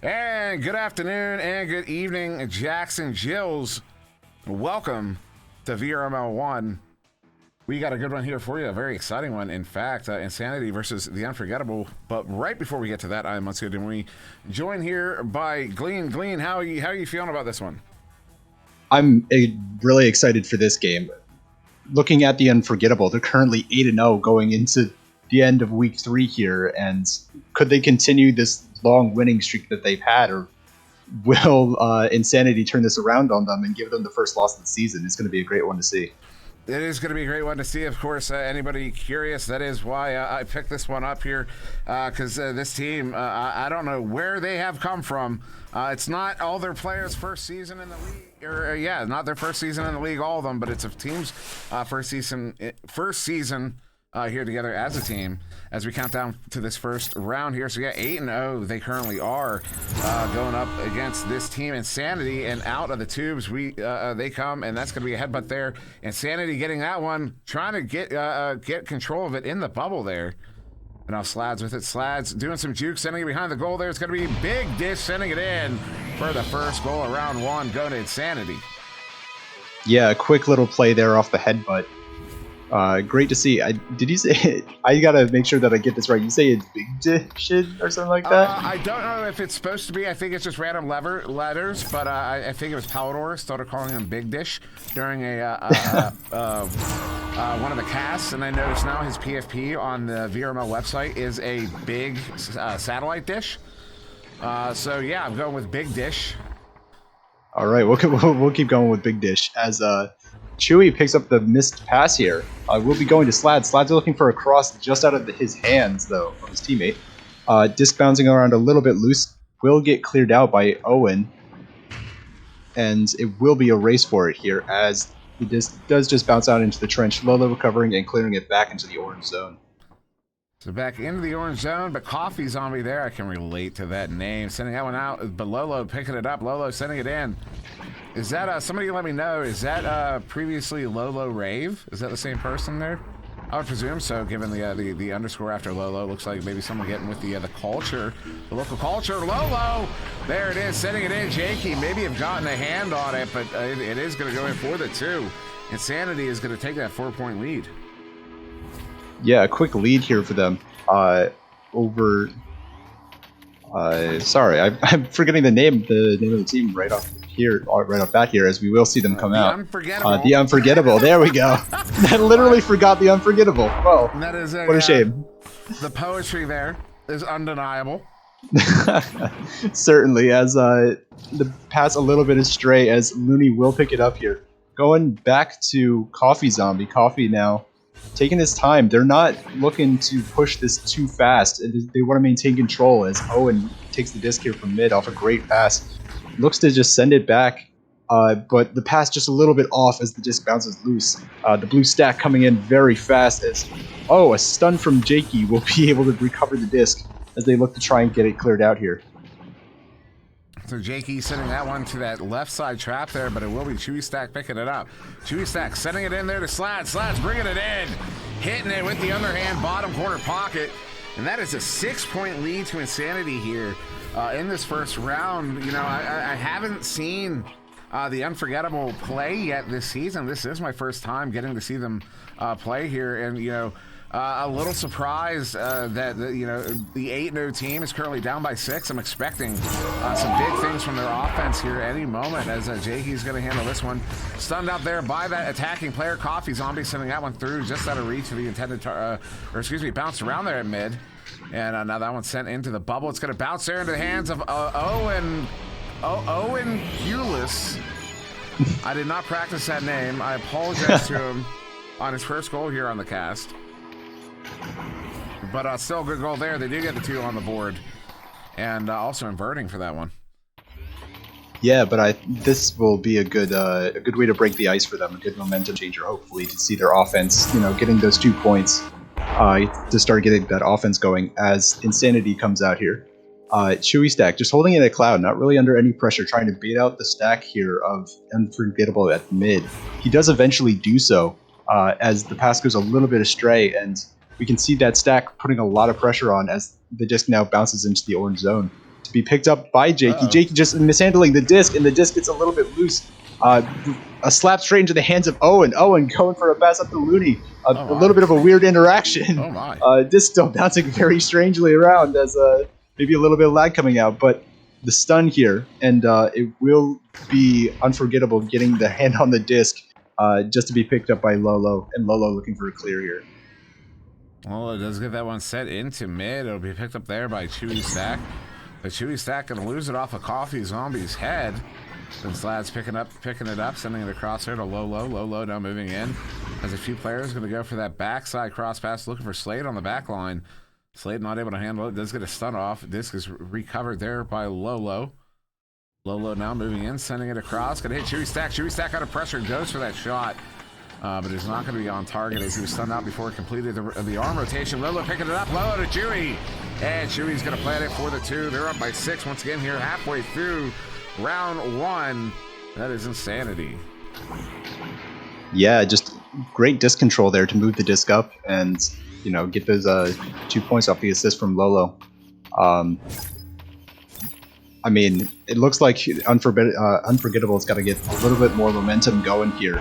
And good afternoon and good evening, Jackson Jills. Welcome to VRML 1. We got a good one here for you, a very exciting one. In fact, Insanity versus the Unforgettable. But right before we get to that, I'm SirDimwi, joined here by Glean. Glean, how are you feeling about this one? I'm really excited for this game. Looking at the Unforgettable, they're currently 8-0 going into the end of week 3 here, and could they continue this long winning streak that they've had, or will Insanity turn this around on them and give them the first loss of the season? It's going to be a great one to see. It is going to be a great one to see. Of course, anybody curious, that is why I picked this one up here, because this team, I don't know where they have come from. It's not all their players' first season in the league, or not their first season in the league, all of them, but it's a team's first season here together as a team as we count down to this first round here. So 8-0 they currently are, going up against this team Insanity, and out of the tubes they come, and that's going to be a headbutt there. Insanity getting that one, trying to get control of it in the bubble there. And now Slads with it. Slads doing some juke, sending it behind the goal there. It's going to be Big Dish sending it in for the first goal of round 1, going to Insanity. Yeah, a quick little play there off the headbutt. Great to see. Did you say? I gotta make sure that I get this right. You say it's Big Dish or something like that? I don't know if it's supposed to be. I think it's just random letters, but I think it was Palador started calling him Big Dish during one of the casts, and I noticed now his PFP on the VRML website is a big satellite dish. So yeah, I'm going with Big Dish. All right, we'll keep going with Big Dish as Chewy picks up the missed pass here. We'll be going to Slads. Slads are looking for a cross just out of his hands, though, from his teammate. Disc bouncing around a little bit loose. Will get cleared out by Owen. And it will be a race for it here, as the disc does just bounce out into the trench. Lolo recovering and clearing it back into the orange zone. So back into the orange zone, but Coffee Zombie there. I can relate to that name. Sending that one out, but Lolo picking it up. Lolo sending it in. Is that, somebody let me know, is that previously Lolo Rave? Is that the same person there? I would presume so, given the underscore after Lolo. Looks like maybe someone getting with the culture, the local culture. Lolo! There it is, sending it in. Jakey maybe have gotten a hand on it, but it is going to go in for the 2. Insanity is going to take that 4-point lead. Yeah, a quick lead here for them over... sorry, I'm forgetting the name of the team right off bat here, as we will see them come out. The Unforgettable. There we go. I literally forgot the Unforgettable. Well, that is what a shame. The poetry there is undeniable. Certainly, as the pass a little bit astray, as Looney will pick it up here. Going back to Coffee Zombie. Coffee now taking his time. They're not looking to push this too fast. They want to maintain control, as Owen takes the disc here from mid off a great pass. Looks to just send it back, but the pass just a little bit off as the disc bounces loose. The blue stack coming in very fast as, a stun from Jakey will be able to recover the disc as they look to try and get it cleared out here. So Jakey sending that one to that left side trap there, but it will be Chewy Stack picking it up. Chewy Stack sending it in there to Slads. Slads bringing it in, hitting it with the underhand bottom corner pocket. And that is a 6-point lead to Insanity here in this first round. You know, I haven't seen the Unforgettable play yet this season. This is my first time getting to see them play here, and a little surprised that the 8-0 team is currently down by 6. I'm expecting some big things from their offense here any moment, as Jakey's going to handle this one. Stunned out there by that attacking player. Coffee Zombie sending that one through just out of reach of the intended bounced around there at mid. And now that one's sent into the bubble. It's going to bounce there into the hands of Owen Hewless. I did not practice that name. I apologize to him on his first goal here on the cast. But still a good goal there. They do get the 2 on the board. And also inverting for that one. Yeah, but this will be a good way to break the ice for them. A good momentum changer, hopefully, to see their offense, getting those 2 points. To start getting that offense going as Insanity comes out here. Chewy Stack just holding in a cloud, not really under any pressure, trying to bait out the stack here of Unforgettable at mid. He does eventually do so as the pass goes a little bit astray, and we can see that stack putting a lot of pressure on as the disc now bounces into the orange zone. to be picked up by Jakey. Jakey just mishandling the disc, and the disc gets a little bit loose. A slap straight into the hands of Owen. Owen going for a pass up to Looney. A little bit of a weird interaction. Oh my. Disc still bouncing very strangely around as maybe a little bit of lag coming out, but the stun here, and it will be Unforgettable getting the hand on the disc just to be picked up by Lolo, and Lolo looking for a clear here. Well, it does get that one set into mid. It'll be picked up there by Chewy Stack. But Chewy Stack gonna lose it off of Coffee Zombie's head. And Slad's picking it up, sending it across there to Lolo. Lolo now moving in. As a few players gonna go for that backside cross pass, looking for Slade on the back line. Slade not able to handle it. Does get a stun off. Disc is recovered there by Lolo. Lolo now moving in, sending it across. Gonna hit Chewy Stack. Chewy Stack under pressure, goes for that shot. But it's not going to be on target as he was stunned out before he completed the arm rotation. Lolo picking it up. Lolo to Chewy. And Chewy's going to plant it for the 2. They're up by 6 once again here halfway through round 1. That is insanity. Yeah, just great disc control there to move the disc up and, you know, get those 2 points off the assist from Lolo. I mean, it looks like Unforgettable's got to get a little bit more momentum going here,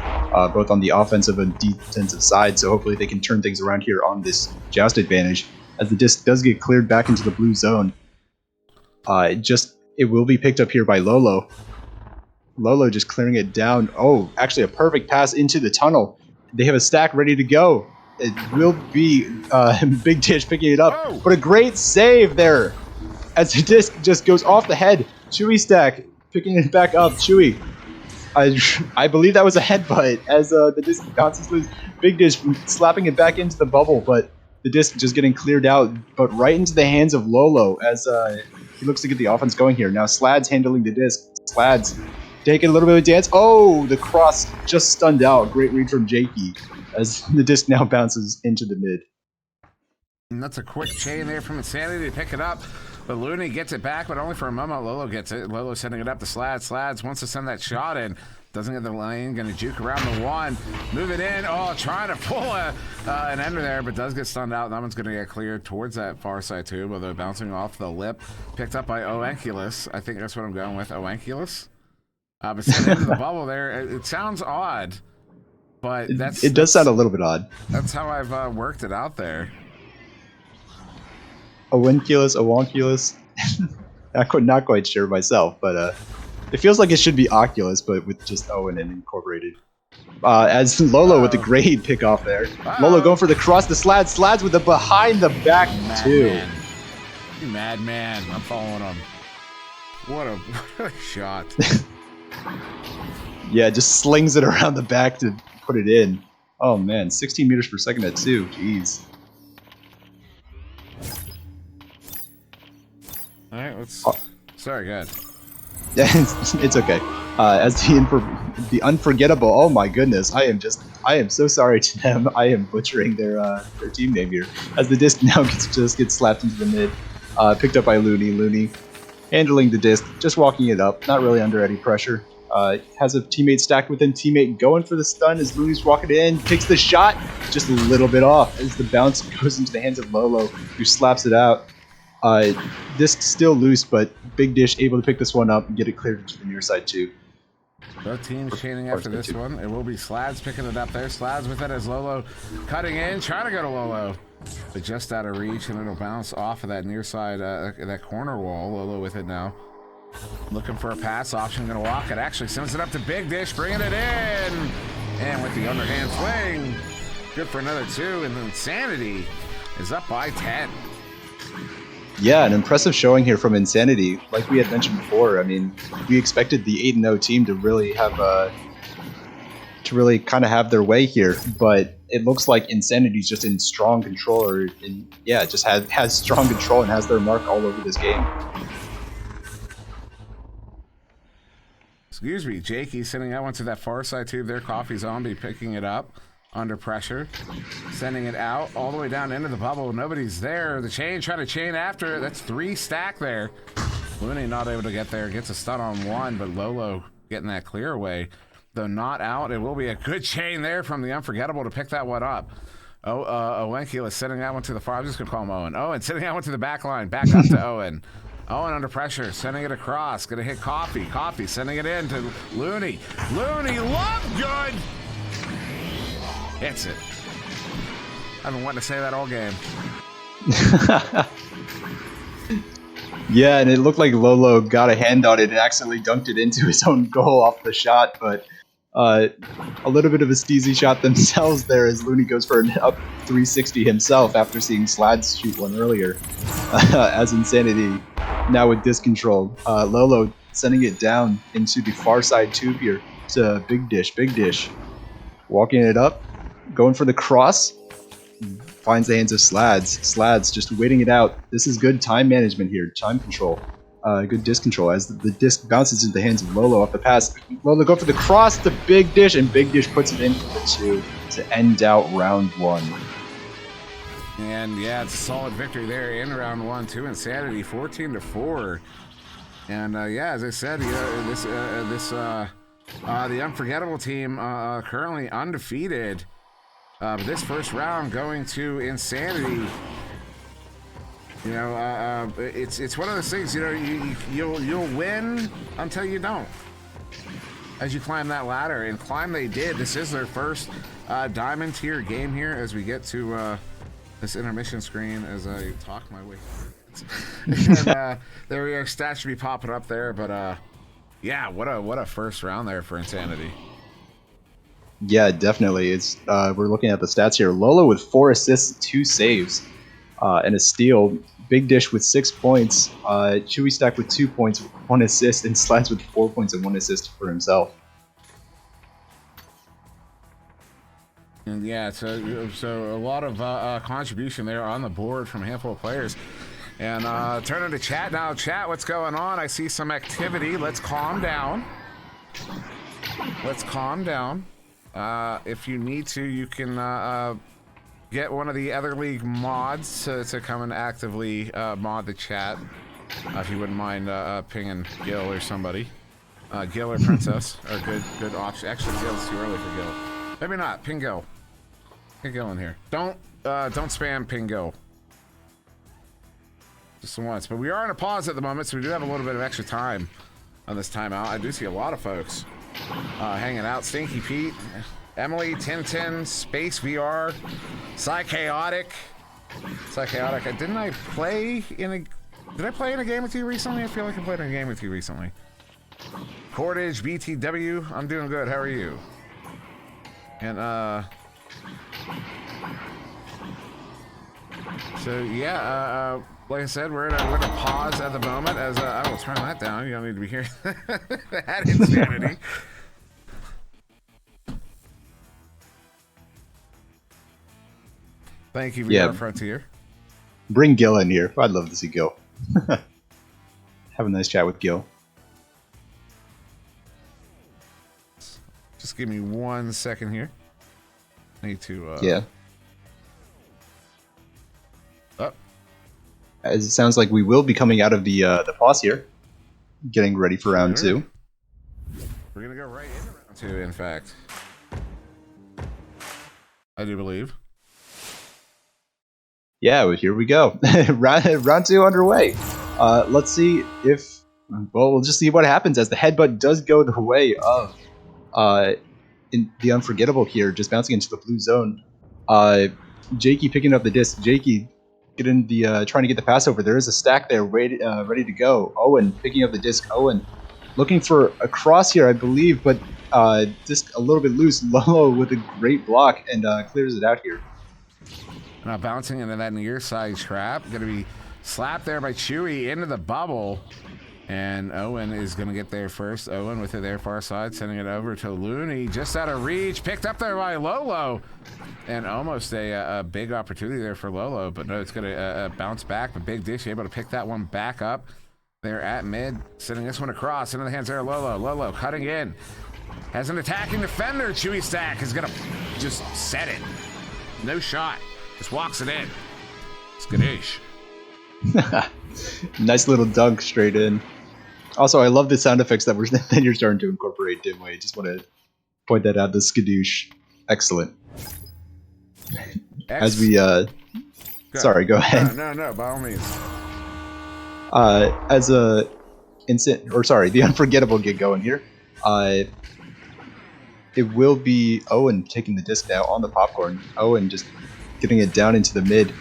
both on the offensive and defensive side, so hopefully they can turn things around here on this joust advantage. As the disc does get cleared back into the blue zone, it will be picked up here by Lolo. Lolo just clearing it down. Oh, actually a perfect pass into the tunnel. They have a stack ready to go. It will be Big Dish picking it up, but a great save there. As the disc just goes off the head, Chewy Stack picking it back up. Chewy, I believe that was a headbutt as the disc bounces loose. Big Dish slapping it back into the bubble, but the disc just getting cleared out, but right into the hands of Lolo as he looks to get the offense going here. Now Slad's handling the disc. Slad's taking a little bit of a dance. Oh, the cross just stunned out. Great read from Jakey as the disc now bounces into the mid. And that's a quick chain there from Insanity to pick it up. But Looney gets it back, but only for a moment. Lolo gets it. Lolo sending it up to Slad. Slads wants to send that shot in. Doesn't get the lane. Going to juke around the 1. Move it in. Oh, trying to pull an ender there, but does get stunned out. That one's going to get cleared towards that far side too, but they're bouncing off the lip. Picked up by Oanculus. I think that's what I'm going with. Oanculus? But sent into the bubble there. It sounds odd, but it does sound a little bit odd. That's how I've worked it out there. Owanculus. Not quite sure myself, but it feels like it should be Oculus, but with just Owen and incorporated. As Lolo with the great pick off there. Lolo going for the cross to Slad. Slad's with the behind the back too. Madman. I'm following him. What a shot. Yeah, just slings it around the back to put it in. Oh man, 16 meters per second at 2. Jeez. All right, let's. Sorry, go ahead. Yeah, it's okay. As the Unforgettable. Oh my goodness, I am so sorry to them. I am butchering their team name here. As the disc now just gets slapped into the mid, picked up by Looney. Looney handling the disc, just walking it up, not really under any pressure. Has a teammate stacked with him. Teammate going for the stun as Looney's walking in, takes the shot, just a little bit off as the bounce goes into the hands of Lolo, who slaps it out. Disc still loose, but Big Dish able to pick this one up and get it cleared to the near side too. Both teams chaining after this one. It will be Slads picking it up there. Slads with it as Lolo cutting in, trying to go to Lolo, but just out of reach, and it'll bounce off of that near side, that corner wall. Lolo with it now. Looking for a pass option, gonna walk it. Actually sends it up to Big Dish, bringing it in. And with the underhand swing, good for another 2, and Insanity is up by 10. Yeah, an impressive showing here from Insanity. Like we had mentioned before, I mean, we expected the 8-0 team to really have kind of have their way here, but it looks like Insanity's just in strong control, or just has strong control and has their mark all over this game. Excuse me, Jakey sending that one to that far side tube there. Coffee Zombie picking it up under pressure, sending it out all the way down into the bubble. Nobody's there. The chain trying to chain after it. That's 3 stack there. Looney not able to get there. Gets a stun on 1, but Lolo getting that clear away. Though not out, it will be a good chain there from the Unforgettable to pick that one up. Owenkila sending that one to the far. I'm just going to call him Owen. Owen sending that one to the back line. Back up to Owen. Owen under pressure, sending it across. Gonna hit Coffee. Coffee sending it in to Looney. Looney, love good! Hits it. I've been wanting to say that all game. Yeah, and it looked like Lolo got a hand on it and accidentally dunked it into his own goal off the shot, but a little bit of a steezy shot themselves there as Looney goes for an up 360 himself after seeing Slads shoot one earlier. As Insanity now with disc control. Lolo sending it down into the far side tube here to Big Dish. Walking it up, going for the cross. Finds the hands of Slads just waiting it out. This is good time management here, time control. Good disc control as the disc bounces into the hands of Lolo off the pass. Lolo go for the cross to Big Dish, and Big Dish puts it in for the 2 to end out round 1. And yeah, it's a solid victory there in round 1 too. Insanity 14-4. And yeah, as I said, the Unforgettable team currently undefeated. This first round going to Insanity. You know, it's one of those things. You know, you'll win until you don't. As you climb that ladder, and climb they did. This is their first diamond tier game here. As we get to this intermission screen, as I talk my way through. And, there we are. Stats should be popping up there, but yeah, what a first round there for Insanity. Yeah, definitely. It's we're looking at the stats here. Lolo with 4 assists, 2 saves, and a steal. Big Dish with 6 points. Chewy Stack with 2 points, 1 assist, and Slads with 4 points and 1 assist for himself. And yeah, so a lot of contribution there on the board from a handful of players. And turn into chat now. Chat, what's going on? I see some activity. Let's calm down. Let's calm down. If you need to, you can get one of the other league mods to come and actively mod the chat. If you wouldn't mind pinging Gil or somebody. Gil or Princess are good option. Actually, Gil's too early for Gil. Maybe not. Ping Gil. Ping Gil in here. Don't spam ping Gil. Just once. But we are in a pause at the moment, so we do have a little bit of extra time on this timeout. I do see a lot of folks hanging out. Stinky Pete, Emily, Tintin, Space VR, Psychaotic. Did I play in a game with you recently? I feel like I played in a game with you recently. Cordage, BTW, I'm doing good. How are you? And so yeah, like I said, we're in a pause at the moment. As I will turn that down. You don't need to be here. That insanity. Thank you, VR Frontier. Bring Gil in here. I'd love to see Gil. Have a nice chat with Gil. Just give me 1 second here. I need to. Yeah. Oh. As it sounds like we will be coming out of the pause here, getting ready for round 2. We're gonna go right into round 2. In fact, I do believe. Yeah, well, here we go. round 2 underway. Let's see if. Well, we'll just see what happens as the headbutt does go the way of in the Unforgettable here, just bouncing into the blue zone. Jakey picking up the disc. Jakey getting the trying to get the pass over. There is a stack there ready to go. Owen picking up the disc. Owen looking for a cross here, I believe, but disc a little bit loose. Lolo with a great block and clears it out here. Now bouncing into that near side trap. Gonna be slapped there by Chewy into the bubble. And Owen is going to get there first. Owen with it there far side, sending it over to Looney. Just out of reach. Picked up there by Lolo. And almost a big opportunity there for Lolo. But no, it's going to bounce back. But Big Dish able to pick that one back up there at mid. Sending this one across into the hands there of Lolo. Lolo cutting in. Has an attacking defender. Chewy Stack is going to just set it. No shot. Just walks it in. Skadoosh. Nice little dunk straight in. Also, I love the sound effects that you're starting to incorporate, Dimway. Just want to point that out. The skadoosh, excellent. As we, sorry, go ahead. No, by all means. As a the Unforgettable get going here. It will be Owen taking the disc now on the popcorn. Owen just getting it down into the mid.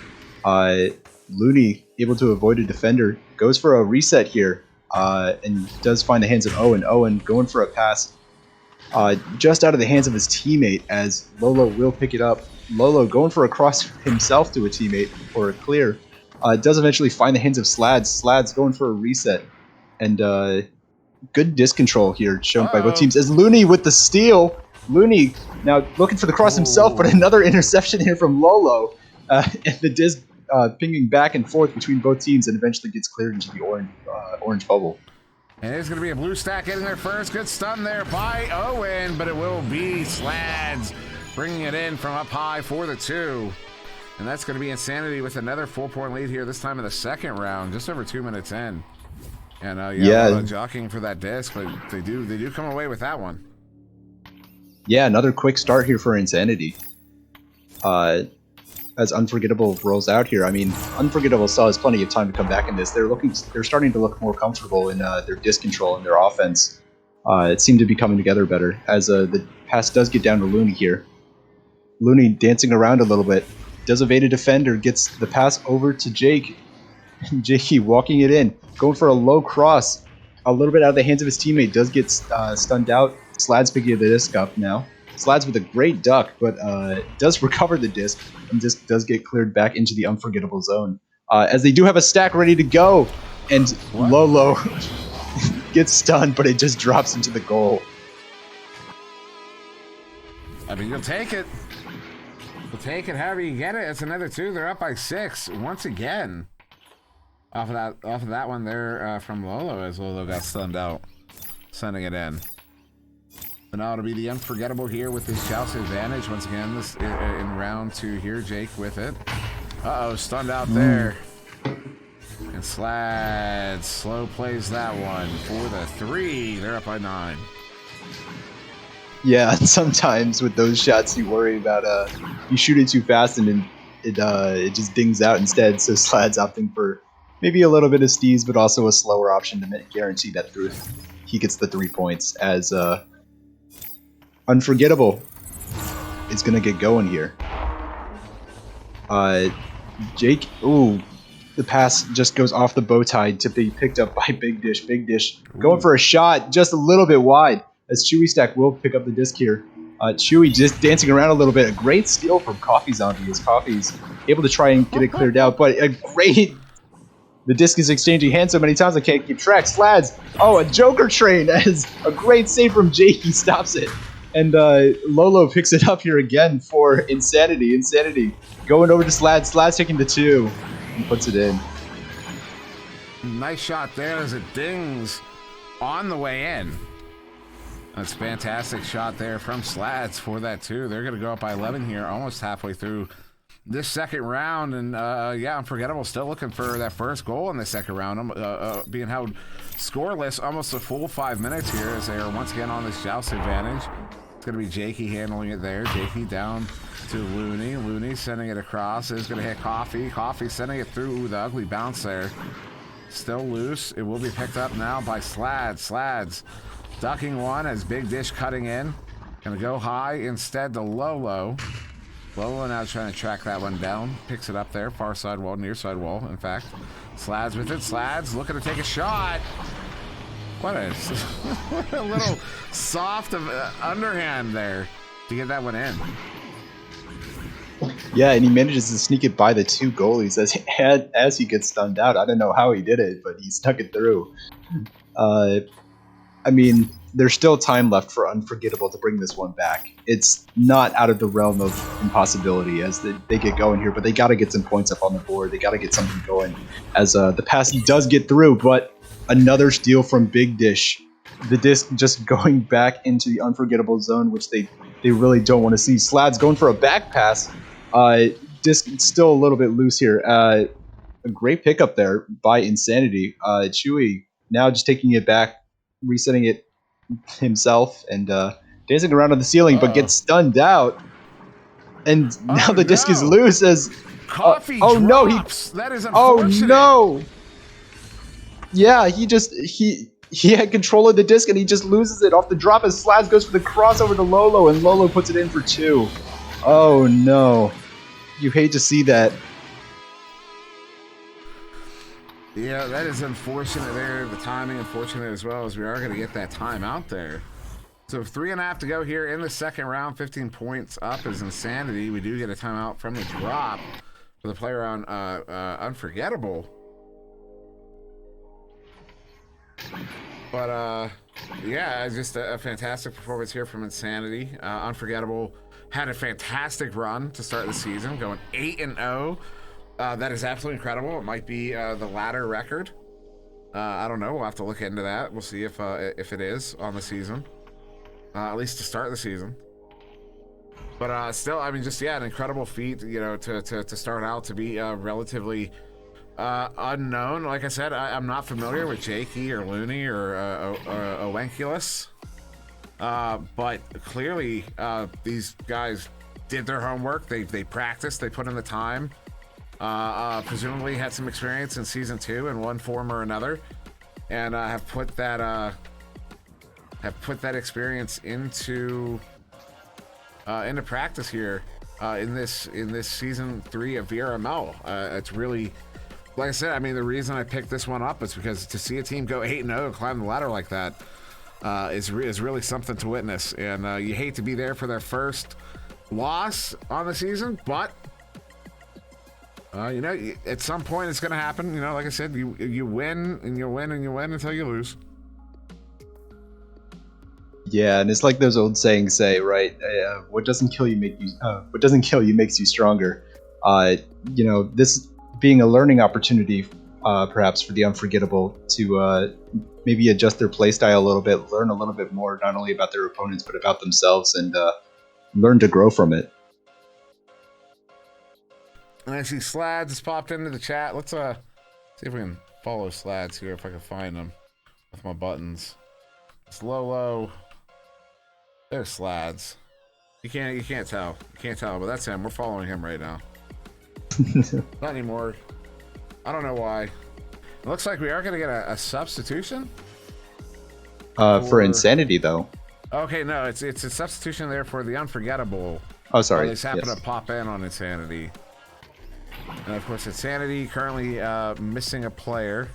Looney able to avoid a defender, goes for a reset here, and does find the hands of Owen. Owen going for a pass, just out of the hands of his teammate as Lolo will pick it up. Lolo going for a cross himself to a teammate for a clear. Does eventually find the hands of Slads. Slads going for a reset, and good disc control here shown by both teams as Looney with the steal. Looney now looking for the cross himself, but another interception here from Lolo, and the disc pinging back and forth between both teams and eventually gets cleared into the orange bubble. And it's going to be a blue stack getting there first. Good stun there by Owen, but it will be Slads bringing it in from up high for the 2. And that's going to be Insanity with another 4-point lead here, this time in the second round, just over 2 minutes in. And jockeying for that disc, but they do come away with that one. Yeah, another quick start here for Insanity. As Unforgettable rolls out here, I mean, Unforgettable still has plenty of time to come back in this. They're starting to look more comfortable in their disc control and their offense. It seemed to be coming together better as the pass does get down to Looney here. Looney dancing around a little bit, does evade a defender, gets the pass over to Jake. Jakey walking it in, going for a low cross, a little bit out of the hands of his teammate, does get stunned out. Slad's picking the disc up now. Slides with a great duck, but does recover the disc, and disc does get cleared back into the Unforgettable zone. As they do have a stack ready to go, and Lolo gets stunned, but it just drops into the goal. I mean, you'll take it. You'll take it however you get it. It's another 2. They're up by 6 once again. Off of that one there from Lolo, as Lolo got stunned out, sending it in. But now it'll be the Unforgettable here with his joust advantage once again. This in round 2 here. Jake with it. Stunned out there. And Slad slow plays that one for the 3. They're up by 9. Yeah, sometimes with those shots you worry about you shoot it too fast and it just dings out instead. So Slad's opting for maybe a little bit of steez, but also a slower option to guarantee that he gets the 3 points as Unforgettable is going to get going here. Jake, the pass just goes off the bow tie to be picked up by Big Dish. Big Dish going for a shot just a little bit wide as Chewy Stack will pick up the disc here. Chewy just dancing around a little bit. A great steal from Coffee Zombie as Coffee's able to try and get it cleared out, but the disc is exchanging hands so many times I can't keep track. Slads, a Joker train as a great save from Jake. He stops it. And Lolo picks it up here again for Insanity. Insanity going over to Slads. Slads taking the 2 and puts it in. Nice shot there as it dings on the way in. That's a fantastic shot there from Slads for that 2. They're going to go up by 11 here, almost halfway through this second round. And Unforgettable still looking for that first goal in the second round, being held scoreless almost a full 5 minutes here as they are once again on this joust advantage. It's going to be Jakey handling it there. Jakey down to Looney. Looney sending it across. It's going to hit Coffee. Coffee sending it through. Ooh, the ugly bounce there. Still loose. It will be picked up now by Slads. Slads ducking one as Big Dish cutting in. Going to go high instead to Lolo. Lolo now trying to track that one down. Picks it up there. Far side wall, near side wall, in fact. Slads with it. Slads looking to take a shot. What a little soft of underhand there to get that one in. Yeah, and he manages to sneak it by the 2 goalies as he gets stunned out. I don't know how he did it, but he snuck it through. I mean, there's still time left for Unforgettable to bring this one back. It's not out of the realm of impossibility as they get going here, but they got to get some points up on the board. They got to get something going as the pass does get through, but another steal from Big Dish. The disc just going back into the Unforgettable zone, which they really don't want to see. Slad's going for a back pass. Disc still a little bit loose here. A great pickup there by Insanity. Chewy now just taking it back, resetting it himself, and dancing around on the ceiling, but gets stunned out. And now the disc is loose as Coffee drops. No, that is unfortunate. no. Yeah, he had control of the disc and he just loses it off the drop as Slads goes for the crossover to Lolo and Lolo puts it in for 2. Oh no. You hate to see that. Yeah, that is unfortunate there. The timing unfortunate as well, as we are going to get that time out there. So 3.5 to go here in the second round. 15 points up is Insanity. We do get a timeout from the drop for the player on Unforgettable. But yeah, just a fantastic performance here from Insanity. Unforgettable had a fantastic run to start the season, going 8-0. That is absolutely incredible. It might be the ladder record. I don't know. We'll have to look into that. We'll see if it is on the season, at least to start the season. But still, I mean, just an incredible feat. You know, to start out, to be relatively unknown. Like I said, I'm not familiar with Jakey or Looney or Owenculus. But clearly, these guys did their homework. They practiced. They put in the time. Presumably had some experience in season 2 in one form or another, and have put that experience into practice here in this season 3 of VRML. It's really, like I said, I mean, the reason I picked this one up is because to see a team go 8-0 and climb the ladder like that is really something to witness. And you hate to be there for their first loss on the season, but you know, at some point it's going to happen. You know, like I said, you win and you win and you win until you lose. Yeah, and it's like those old sayings say, right? What doesn't kill you makes you stronger. You know, this being a learning opportunity, perhaps for the Unforgettable to maybe adjust their playstyle a little bit, learn a little bit more, not only about their opponents but about themselves, and learn to grow from it. And I see Slads has popped into the chat. Let's see if we can follow Slads here, if I can find them with my buttons. It's Lolo. There's Slads. You can't tell. You can't tell, but that's him. We're following him right now. Not anymore. I don't know why. It looks like we are going to get a substitution. For Insanity, though. Okay, no, it's a substitution there for the Unforgettable. Oh, sorry. They just happen to pop in on Insanity. And of course, Insanity currently missing a player,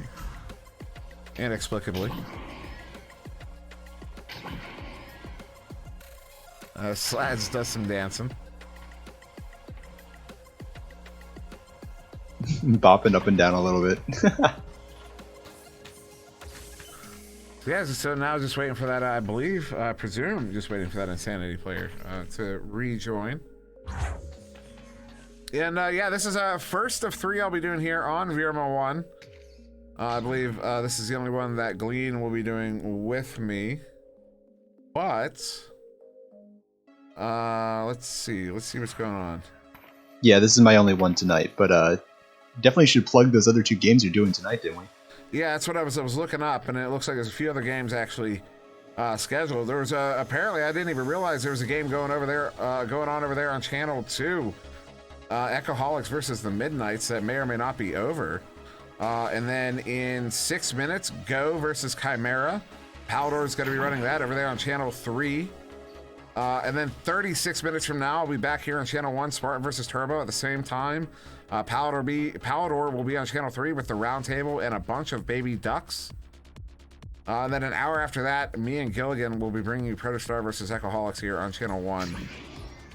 inexplicably. Slads does some dancing. Bopping up and down a little bit. Yeah, so now just waiting for that, I presume, just waiting for that Insanity player to rejoin. And yeah, this is a first of 3 I'll be doing here on VRML 1. I believe this is the only one that Glean will be doing with me. But let's see what's going on. Yeah, this is my only one tonight, but definitely should plug those other 2 games you're doing tonight, didn't we? Yeah, that's what I was looking up, and it looks like there's a few other games actually scheduled. There was apparently, I didn't even realize there was a game going on over there on channel 2. Echoholics versus the Midnights that may or may not be over. And then in 6 minutes, Go versus Chimera. Palador is going to be running that over there on channel 3. And then 36 minutes from now, I'll be back here on channel 1, Spartan versus Turbo at the same time. Palador will be on channel 3 with the round table and a bunch of baby ducks. And then an hour after that, me and Gilligan will be bringing you Protostar versus Echoholics here on channel 1.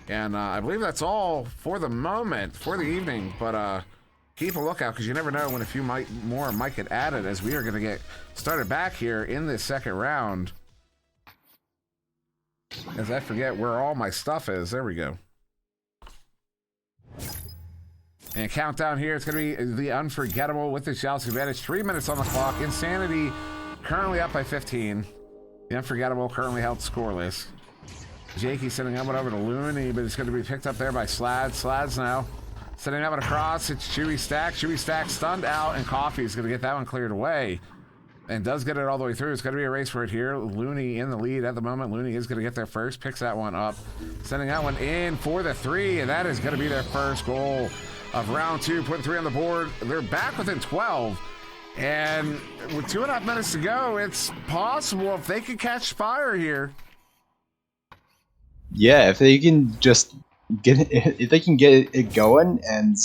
And I believe that's all for the moment, for the evening. But keep a lookout, because you never know when a few more might get added, as we are going to get started back here in this second round. As I forget where all my stuff is. There we go. And countdown here, it's going to be the Unforgettable with the Jealousy advantage. 3 minutes on the clock. Insanity currently up by 15. The Unforgettable currently held scoreless. Jakey sending up over to Looney, but it's going to be picked up there by Slads. Slads now sending up and across. It's Chewy Stack. Chewy Stack stunned out, and Coffee is going to get that one cleared away. And does get it all the way through. It's going to be a race for it here. Looney in the lead at the moment. Looney is going to get there first. Picks that one up. Sending that one in for the 3, and that is going to be their first goal of round 2. Putting 3 on the board. They're back within 12. And with 2.5 minutes to go, it's possible if they can catch fire here. Yeah, if they can just if they can get it going, and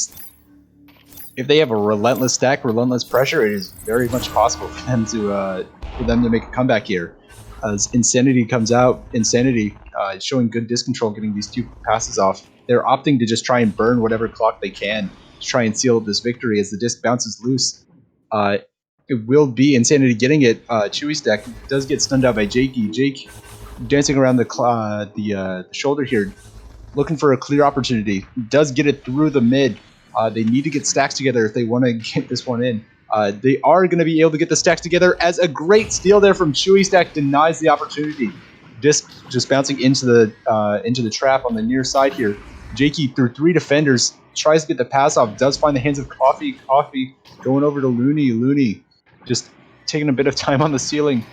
if they have a relentless stack, relentless pressure, it is very much possible for them to make a comeback here. As Insanity comes out, Insanity showing good disc control, getting these 2 passes off. They're opting to just try and burn whatever clock they can to try and seal this victory as the disc bounces loose. It will be Insanity getting it. Chewy Stack does get stunned out by Jakey. Jake dancing around the shoulder here, looking for a clear opportunity. Does get it through the mid. They need to get stacks together if they want to get this one in. They are going to be able to get the stacks together as a great steal there from Chewy Stack denies the opportunity. Disc just bouncing into the trap on the near side here. Jakey through 3 defenders tries to get the pass off. Does find the hands of Coffee. Coffee going over to Looney. Looney just taking a bit of time on the ceiling.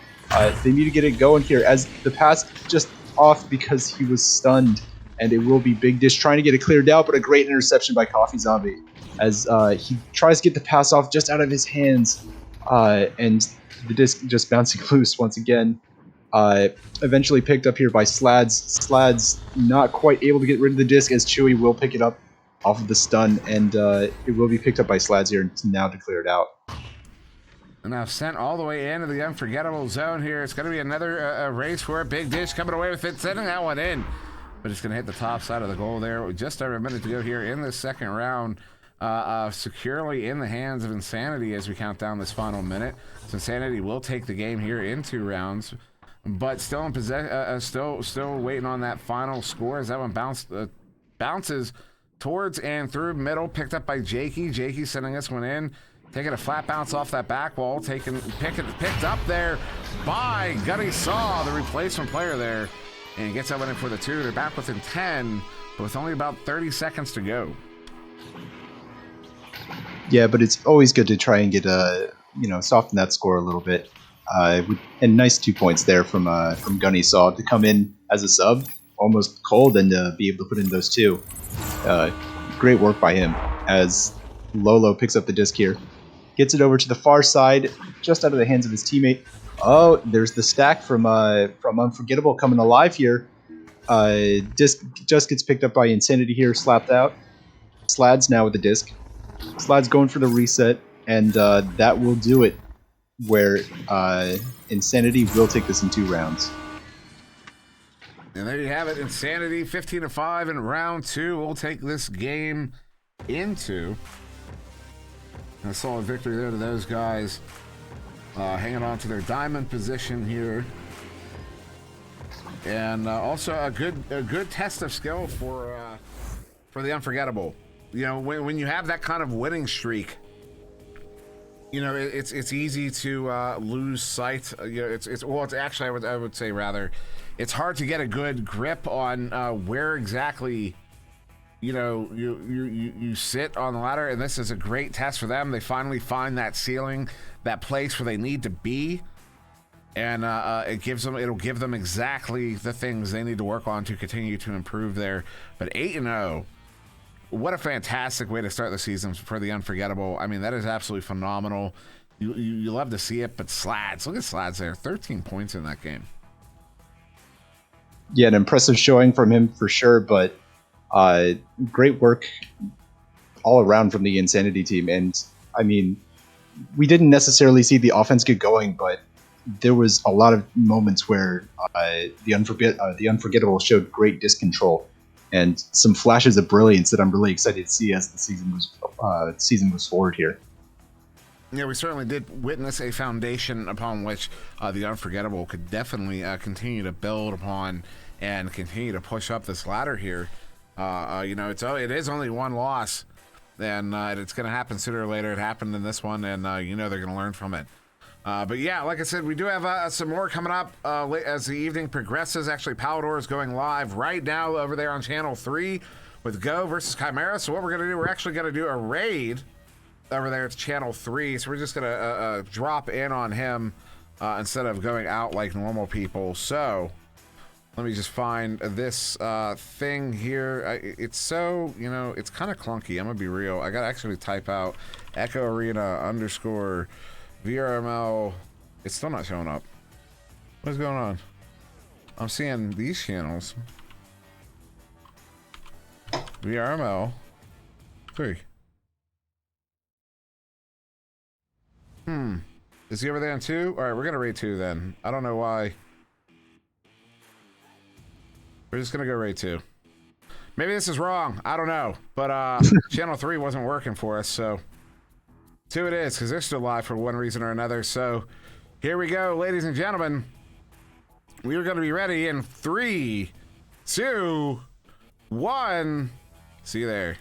They need to get it going here as the pass just off because he was stunned. And it will be Big Dish trying to get it cleared out, but a great interception by Coffee Zombie as he tries to get the pass off just out of his hands, and the disc just bouncing loose once again. Eventually picked up here by Slads. Slads not quite able to get rid of the disc as Chewy will pick it up off of the stun, and it will be picked up by Slads here now to clear it out. And now sent all the way into the Unforgettable zone here. It's going to be another race for it. Big Dish coming away with it, sending that one in. But it's going to hit the top side of the goal there. With just over a minute to go here in the second round. Securely in the hands of Insanity as we count down this final minute. So Insanity will take the game here in 2 rounds. But still in still waiting on that final score as that one bounces towards and through middle. Picked up by Jakey. Jakey sending this one in. Taking a flat bounce off that back wall. Picked up there by Gunny Saw, the replacement player there. And he gets that one in for the 2. They're back within 10, but with only about 30 seconds to go. Yeah, but it's always good to try and get soften that score a little bit. And nice 2 points there from Gunny Saw to come in as a sub, almost cold, and be able to put in those 2. Great work by him as Lolo picks up the disc here. Gets it over to the far side, just out of the hands of his teammate. Oh, there's the stack from Unforgettable coming alive here. Disc just gets picked up by Insanity here, slapped out. Slads now with the disc. Slads going for the reset, and that will do it. Where Insanity will take this in 2 rounds. And there you have it, Insanity 15-5 in round 2. We'll take this game into a solid victory there to those guys. Hanging on to their diamond position here, and also a good test of skill for the Unforgettable. You know, when you have that kind of winning streak, you know it's easy to lose sight. You know, it's actually I would say rather, it's hard to get a good grip on where exactly you sit on the ladder, and this is a great test for them. They finally find that ceiling, that place where they need to be, and it'll give them exactly the things they need to work on to continue to improve there. But 8-0, what a fantastic way to start the season for the Unforgettable. I mean, that is absolutely phenomenal. You love to see it, but Slads, look at Slads there, 13 points in that game. Yeah, an impressive showing from him for sure, but great work all around from the Insanity team. And I mean, we didn't necessarily see the offense get going, but there was a lot of moments where the Unforgettable showed great disc control and some flashes of brilliance that I'm really excited to see as the season moves forward here. Yeah, we certainly did witness a foundation upon which the Unforgettable could definitely continue to build upon and continue to push up this ladder here. It is only 1 loss, and it's going to happen sooner or later. It happened in this one, and they're going to learn from it. But yeah, like I said, we do have some more coming up as the evening progresses. Actually, Palador is going live right now over there on Channel 3 with Go versus Chimera. So what we're going to do, we're actually going to do a raid over there. It's Channel 3, so we're just going to drop in on him instead of going out like normal people. So let me just find this thing here. It's so, it's kind of clunky. I'm going to be real. I got to actually type out Echo Arena _ VRML. It's still not showing up. What's going on? I'm seeing these channels. VRML 3. Is he over there on 2? Alright, we're gonna rate 2 then. I don't know why. We're just gonna go rate 2. Maybe this is wrong. I don't know. But channel 3 wasn't working for us, so 2 it is, because they're still live for one reason or another. So here we go, ladies and gentlemen. We are gonna be ready in 3, 2, 1. See you there.